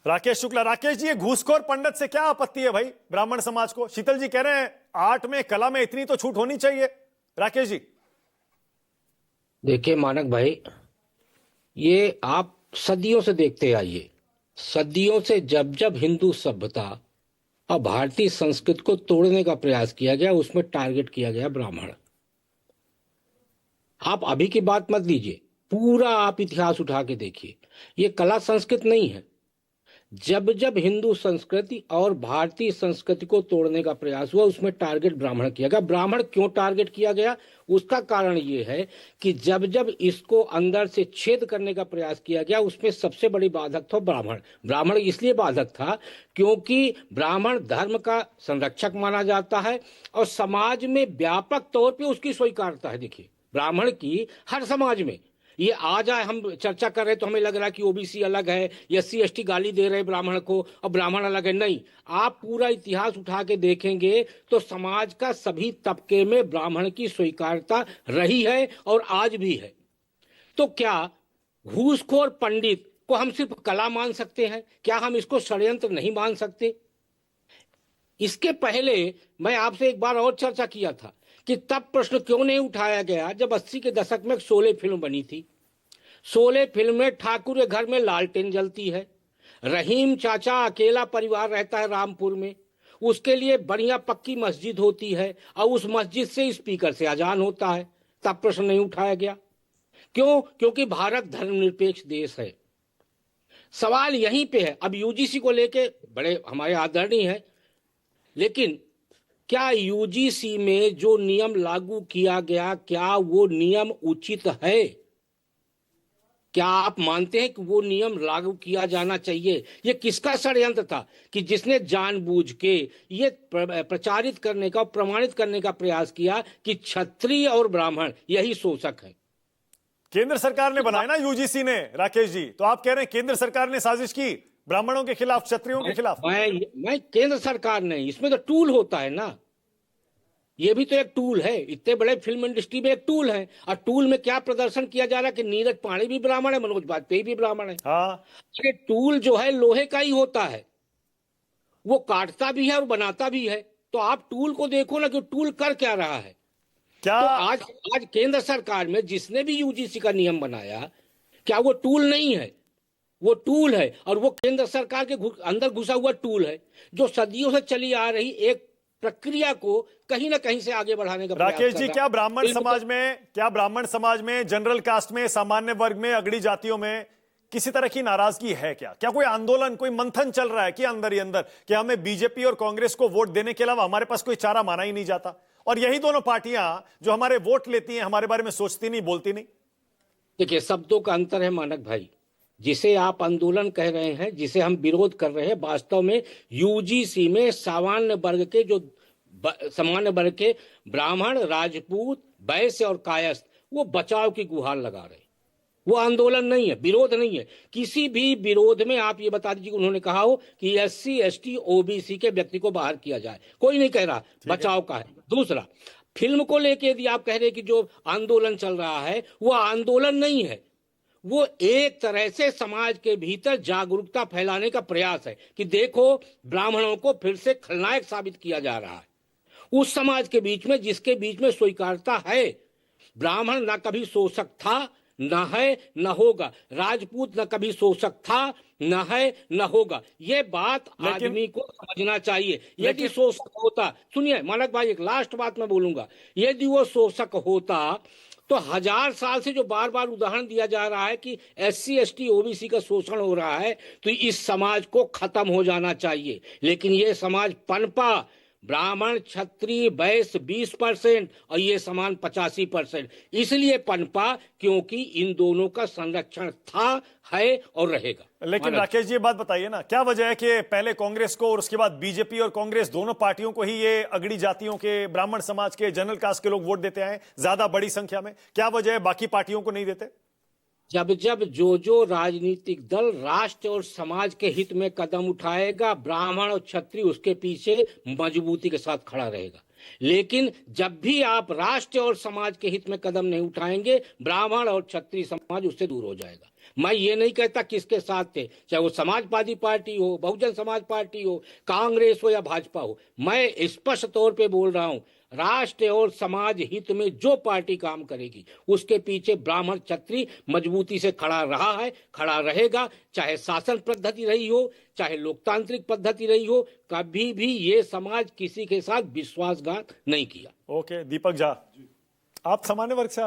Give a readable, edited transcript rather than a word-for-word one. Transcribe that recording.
राकेश शुक्ला, राकेश जी, ये घूसखोर पंडित से क्या आपत्ति है भाई ब्राह्मण समाज को? शीतल जी कह रहे हैं आर्ट में, कला में इतनी तो छूट होनी चाहिए। राकेश जी देखिए मानक भाई, ये आप सदियों से देखते आइए। सदियों से जब जब हिंदू सभ्यता और भारतीय संस्कृति को तोड़ने का प्रयास किया गया, उसमें टारगेट किया गया ब्राह्मण। आप अभी की बात मत लीजिए, पूरा आप इतिहास उठा के देखिए। ये कला संस्कृति नहीं है। जब जब हिंदू संस्कृति और भारतीय संस्कृति को तोड़ने का प्रयास हुआ, उसमें टारगेट ब्राह्मण किया गया। ब्राह्मण क्यों टारगेट किया गया? उसका कारण यह है कि जब जब इसको अंदर से छेद करने का प्रयास किया गया, उसमें सबसे बड़ी बाधक था ब्राह्मण। ब्राह्मण इसलिए बाधक था क्योंकि ब्राह्मण धर्म का संरक्षक माना जाता है और समाज में व्यापक तौर पर उसकी स्वीकार्यता है। देखिए, ब्राह्मण की हर समाज में, ये आ जाए, हम चर्चा कर रहे तो हमें लग रहा है कि ओबीसी अलग है, एससी एसटी गाली दे रहे ब्राह्मण को और ब्राह्मण अलग है। नहीं, आप पूरा इतिहास उठा के देखेंगे तो समाज का सभी तबके में ब्राह्मण की स्वीकार्यता रही है और आज भी है। तो क्या घूसखोर पंडित को हम सिर्फ कला मान सकते हैं? क्या हम इसको षड्यंत्र नहीं मान सकते? इसके पहले मैं आपसे एक बार और चर्चा किया था कि तब प्रश्न क्यों नहीं उठाया गया जब 80 के दशक में शोले फिल्म बनी थी। शोले फिल्म में ठाकुर के घर में लालटेन जलती है, रहीम चाचा अकेला परिवार रहता है रामपुर में, उसके लिए बढ़िया पक्की मस्जिद होती है और उस मस्जिद से स्पीकर से अजान होता है। तब प्रश्न नहीं उठाया गया। क्यों? क्योंकि भारत धर्मनिरपेक्ष देश है। सवाल यहीं पे है। अब यूजीसी को लेके बड़े हमारे आदरणीय हैं, लेकिन क्या यूजीसी में जो नियम लागू किया गया, क्या वो नियम उचित है? क्या आप मानते हैं कि वो नियम लागू किया जाना चाहिए? ये किसका षड्यंत्र था कि जिसने जानबूझ के ये प्रचारित करने का, प्रमाणित करने का प्रयास किया कि क्षत्रिय और ब्राह्मण यही शोषक है? केंद्र सरकार ने बनाया ना, यूजीसी ने। राकेश जी, तो आप कह रहे हैं केंद्र सरकार ने साजिश की ब्राह्मणों के खिलाफ, क्षत्रियों के खिलाफ? मैं केंद्र सरकार नहीं, इसमें तो टूल होता है ना। ये भी तो एक टूल है। इतने बड़े फिल्म इंडस्ट्री में एक टूल है, और टूल में क्या प्रदर्शन किया जा रहा है कि नीरज पांडे भी ब्राह्मण है, मनोज बाजपेयी भी ब्राह्मण है। हाँ, अरे टूल जो है लोहे का ही होता है, वो काटता भी है और बनाता भी है। तो आप टूल को देखो ना कि टूल कर क्या रहा है। क्या तो आज आज केंद्र सरकार में जिसने भी यूजीसी का नियम बनाया, क्या वो टूल नहीं है? वो टूल है, और वो केंद्र सरकार के अंदर घुसा हुआ टूल है, जो सदियों से चली आ रही एक प्रक्रिया को कहीं ना कहीं से आगे बढ़ाने का प्रयास राकेश कर जी, रहा क्या है। ब्राह्मण समाज में, जनरल कास्ट में, सामान्य वर्ग में, अगड़ी जातियों में किसी तरह की नाराजगी है? क्या कोई आंदोलन, कोई मंथन चल रहा है कि अंदर ही अंदर कि हमें बीजेपी और कांग्रेस को वोट देने के अलावा हमारे पास कोई चारा माना ही नहीं जाता, और यही दोनों पार्टियां जो हमारे वोट लेती हैं, हमारे बारे में सोचती नहीं, बोलती नहीं? देखिए, शब्दों का अंतर है मानक भाई। जिसे आप आंदोलन कह रहे हैं, जिसे हम विरोध कर रहे हैं, वास्तव में यूजीसी में सामान्य वर्ग के सामान्य वर्ग के ब्राह्मण, राजपूत, वैश्य और कायस्थ वो बचाव की गुहार लगा रहे हैं। वो आंदोलन नहीं है, विरोध नहीं है। किसी भी विरोध में आप ये बता दीजिए उन्होंने कहा हो कि एससी एसटी ओबीसी के व्यक्ति को बाहर किया जाए, कोई नहीं कह रहा। बचाव का है। दूसरा, फिल्म को लेके यदि आप कह रहे कि जो आंदोलन चल रहा है वो आंदोलन नहीं है, वो एक तरह से समाज के भीतर जागरूकता फैलाने का प्रयास है कि देखो, ब्राह्मणों को फिर से खलनायक साबित किया जा रहा है उस समाज के बीच में जिसके बीच में स्वीकार्यता है। ब्राह्मण ना कभी शोषक था, न है, न होगा। राजपूत न कभी शोषक था, न है, न होगा। ये बात आदमी को समझना चाहिए। यदि शोषक होता, सुनिए मानक भाई, एक लास्ट बात मैं बोलूंगा, यदि वो शोषक होता तो 1000 साल से जो बार बार उदाहरण दिया जा रहा है कि एससी एसटी ओबीसी का शोषण हो रहा है, तो इस समाज को खत्म हो जाना चाहिए। लेकिन ये समाज पनपा, ब्राह्मण क्षत्रिय वैश्य 20% और ये समान 85%, इसलिए पनपा क्योंकि इन दोनों का संरक्षण था, है और रहेगा। लेकिन राकेश जी, ये बात बताइए ना, क्या वजह है कि पहले कांग्रेस को और उसके बाद बीजेपी और कांग्रेस दोनों पार्टियों को ही ये अगड़ी जातियों के, ब्राह्मण समाज के, जनरल कास्ट के लोग वोट देते आए ज्यादा बड़ी संख्या में? क्या वजह है बाकी पार्टियों को नहीं देते? जब जब जो राजनीतिक दल राष्ट्र और समाज के हित में कदम उठाएगा, ब्राह्मण और क्षत्रिय उसके पीछे मजबूती के साथ खड़ा रहेगा। लेकिन जब भी आप राष्ट्र और समाज के हित में कदम नहीं उठाएंगे, ब्राह्मण और क्षत्रिय समाज उससे दूर हो जाएगा। मैं ये नहीं कहता किसके साथ थे, चाहे वो समाजवादी पार्टी हो, बहुजन समाज पार्टी हो, कांग्रेस हो या भाजपा हो। मैं स्पष्ट तौर पे बोल रहा हूं, राष्ट्र और समाज हित में जो पार्टी काम करेगी उसके पीछे ब्राह्मण क्षत्रिय मजबूती से खड़ा रहा है, खड़ा रहेगा। चाहे शासन पद्धति रही हो, चाहे लोकतांत्रिक पद्धति रही हो, कभी भी ये समाज किसी के साथ विश्वासघात नहीं किया। ओके, दीपक झा, आप सामान्य वर्ग से